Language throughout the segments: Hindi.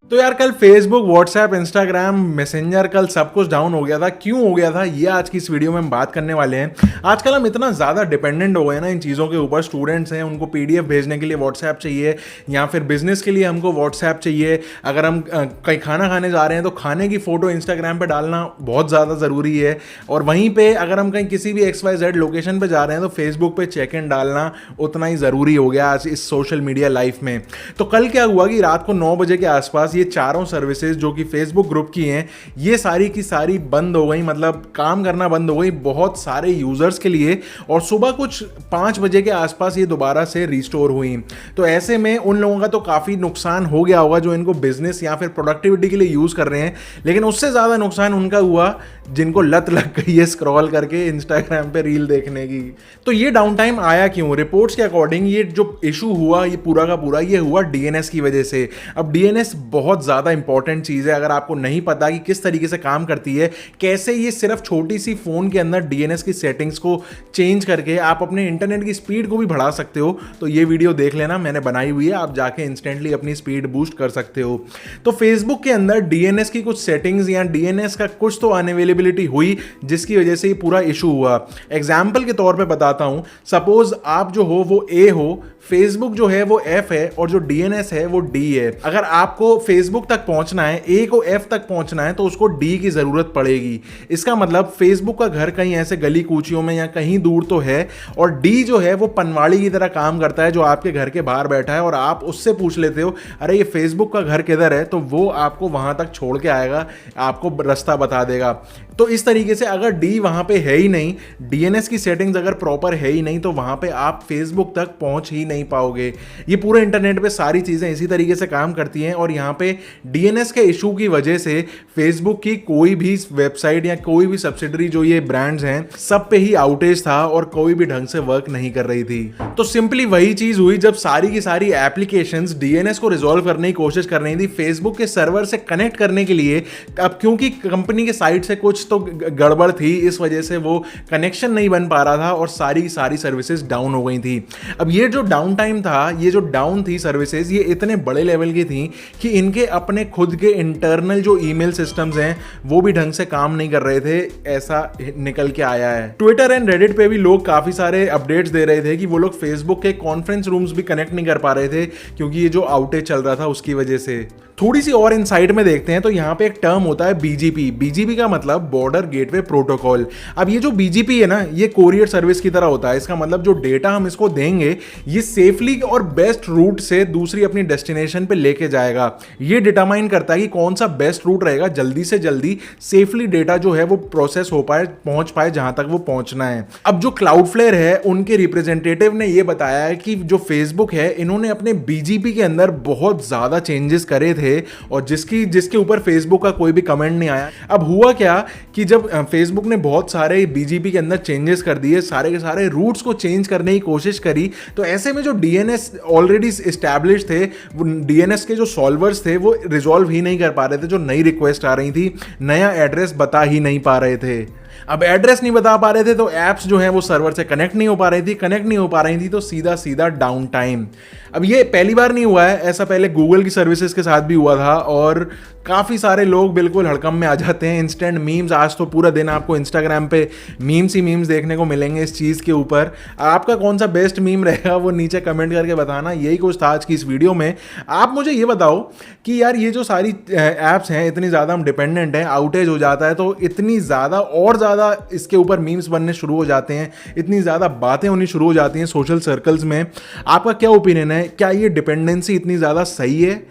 तो यार कल फेसबुक, व्हाट्सएप, इंस्टाग्राम, मैसेंजर कल सब कुछ डाउन हो गया था। क्यों हो गया था ये आज की इस वीडियो में हम बात करने वाले हैं। आजकल हम इतना ज़्यादा डिपेंडेंट हो गए ना इन चीज़ों के ऊपर। स्टूडेंट्स हैं, उनको पीडीएफ भेजने के लिए व्हाट्सएप चाहिए, या फिर बिजनेस के लिए हमको व्हाट्सएप चाहिए। अगर हम कहीं खाना खाने जा रहे हैं तो खाने की फ़ोटो इंस्टाग्राम पर डालना बहुत ज़्यादा ज़रूरी है। और वहीं पर अगर हम कहीं किसी भी XYZ लोकेशन पर जा रहे हैं तो फेसबुक पर चेक इन डालना उतना ही ज़रूरी हो गया आज इस सोशल मीडिया लाइफ में। तो कल क्या हुआ कि रात को 9 बजे के आसपास ये चारों सर्विसेज जो कि फेसबुक ग्रुप की हैं, ये सारी की सारी बंद हो गई, मतलब काम करना बंद हो गई बहुत सारे यूजर्स के लिए। और सुबह कुछ 5 बजे के आसपास ये दोबारा से रिस्टोर हुई। तो ऐसे में उन लोगों का तो काफ़ी नुकसान हो गया होगा जो इनको बिजनेस या फिर प्रोडक्टिविटी के लिए यूज़ कर रहे हैं। लेकिन उससे ज़्यादा नुकसान उनका हुआ जिनको लत लग गई है स्क्रॉल करके इंस्टाग्राम पे रील देखने की। तो ये डाउन टाइम आया क्यों? रिपोर्ट्स के अकॉर्डिंग ये जो इशू हुआ ये पूरा का पूरा ये हुआ डीएनएस की वजह से। अब डीएनएस बहुत ज़्यादा इंपॉर्टेंट चीज़ है। अगर आपको नहीं पता कि किस तरीके से काम करती है, कैसे ये सिर्फ छोटी सी फ़ोन के अंदर डीएनएस की सेटिंग्स को चेंज करके आप अपने इंटरनेट की स्पीड को भी बढ़ा सकते हो, तो ये वीडियो देख लेना, मैंने बनाई हुई है, आप जाके इंस्टेंटली अपनी स्पीड बूस्ट कर सकते हो। तो फेसबुक के अंदर डीएनएस की कुछ सेटिंग्स या डीएनएस का कुछ तो अनअवेलेबिलिटी हुई जिसकी वजह से ये पूरा इशू हुआ। एग्जाम्पल के तौर पे बताता हूं, सपोज आप जो हो वो ए हो, फेसबुक जो है वो एफ है और जो डीएनएस है वो डी है। अगर आपको फेसबुक तक पहुंचना है, ए को एफ तक पहुंचना है, तो उसको डी की जरूरत पड़ेगी। इसका मतलब फेसबुक का घर कहीं ऐसे गली कूचियों में या कहीं दूर तो है, और डी जो है वो पनवाड़ी की तरह काम करता है जो आपके घर के बाहर बैठा है, और आप उससे पूछ लेते हो अरे ये फेसबुक का घर किधर है, तो वो आपको वहां तक छोड़ के आएगा, आपको रास्ता बता देगा। तो इस तरीके से अगर डी वहां पे है ही नहीं, डीएनएस की सेटिंग्स अगर प्रॉपर है ही नहीं, तो वहां पे आप फेसबुक तक पहुंच ही नहीं पाओगे। ये पूरे इंटरनेट पे सारी चीजें इसी तरीके से काम करती हैं, और यहाँ पे डीएनएस के इशू की वजह से फेसबुक की कोई भी वेबसाइट या कोई भी सब्सिडरी जो ये ब्रांड्स हैं सब पे ही आउटेज था और कोई भी ढंग से वर्क नहीं कर रही थी। तो सिंपली वही चीज हुई जब सारी की सारी एप्लीकेशंस डीएनएस को रिजॉल्व करने की कोशिश कर रही थी फेसबुक के सर्वर से कनेक्ट करने के लिए। अब क्योंकि कंपनी के साइड से कुछ तो गड़बड़ थी, इस वजह से वो कनेक्शन नहीं बन पा रहा था और सारी सारी सर्विसेज डाउन हो गई थी। अब ये जो डाउन टाइम था, ये जो डाउन थी सर्विसेज, ये इतने बड़े लेवल की थी कि इनके अपने खुद के इंटरनल जो ईमेल सिस्टम्स हैं वो भी ढंग से काम नहीं कर रहे थे, ऐसा निकल के आया है। ट्विटर एंड रेडिट पे भी लोग काफी सारे अपडेट्स दे रहे थे कि वो लोग फेसबुक के कॉन्फ्रेंस रूम्स भी कनेक्ट नहीं कर पा रहे थे क्योंकि ये जो आउटेज चल रहा था उसकी वजह से। थोड़ी सी और इनसाइट में देखते हैं तो यहाँ पे एक टर्म होता है बीजीपी। बीजीपी का मतलब बॉर्डर गेटवे प्रोटोकॉल। अब ये जो बीजीपी है ना, ये कोरियर सर्विस की तरह होता है। इसका मतलब जो डेटा हम इसको देंगे ये सेफली और बेस्ट रूट से दूसरी अपनी डेस्टिनेशन पे लेके जाएगा। ये डिटरमाइन करता है कि कौन सा बेस्ट रूट रहेगा, जल्दी से जल्दी सेफली डेटा जो है वो प्रोसेस हो पाए, पहुंच पाए जहां तक वो पहुंचना है। अब जो क्लाउडफ्लेयर है उनके रिप्रेजेंटेटिव ने ये बताया है कि जो फेसबुक है इन्होंने अपने बीजीपी के अंदर बहुत ज्यादा चेंजेस करे थे और जिसके ऊपर फेसबुक का कोई भी कमेंट नहीं आया। अब हुआ क्या कि जब फेसबुक ने बहुत सारे बीजीपी के अंदर चेंजेस कर दिए, सारे के सारे रूट्स को चेंज करने की कोशिश करी, तो ऐसे में जो डीएनएस ऑलरेडी एस्टैब्लिश थे, वो डीएनएस के जो सॉल्वर्स थे वो रिजॉल्व ही नहीं कर पा रहे थे। जो नई रिक्वेस्ट आ रही थी, नया एड्रेस बता ही नहीं पा रहे थे। अब एड्रेस नहीं बता पा रहे थे तो एप्स जो है वो सर्वर से कनेक्ट नहीं हो पा रही थी, तो सीधा सीधा डाउन टाइम। अब ये पहली बार नहीं हुआ है, ऐसा पहले गूगल की सर्विसेज के साथ भी हुआ था और काफ़ी सारे लोग बिल्कुल हड़कंप में आ जाते हैं। इंस्टेंट मीम्स, आज तो पूरा दिन आपको इंस्टाग्राम पे मीम्स ही मीम्स देखने को मिलेंगे इस चीज़ के ऊपर। आपका कौन सा बेस्ट मीम रहेगा वो नीचे कमेंट करके बताना। यही कुछ था आज की इस वीडियो में। आप मुझे ये बताओ कि यार ये जो सारी ऐप्स हैं इतनी ज़्यादा हम डिपेंडेंट हैं, आउटेज हो जाता है तो इतनी ज़्यादा और ज़्यादा इसके ऊपर मीम्स बनने शुरू हो जाते हैं, इतनी ज़्यादा बातें होनी शुरू हो जाती हैं सोशल सर्कल्स में। आपका क्या ओपिनियन है? क्या ये डिपेंडेंसी इतनी ज़्यादा सही है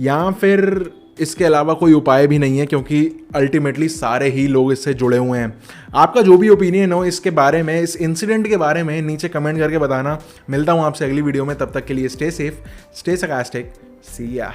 या फिर इसके अलावा कोई उपाय भी नहीं है, क्योंकि अल्टीमेटली सारे ही लोग इससे जुड़े हुए हैं? आपका जो भी ओपिनियन हो इसके बारे में, इस इंसिडेंट के बारे में नीचे कमेंट करके बताना। मिलता हूँ आपसे अगली वीडियो में, तब तक के लिए स्टे सेफ, स्टे sarcastic, सी या।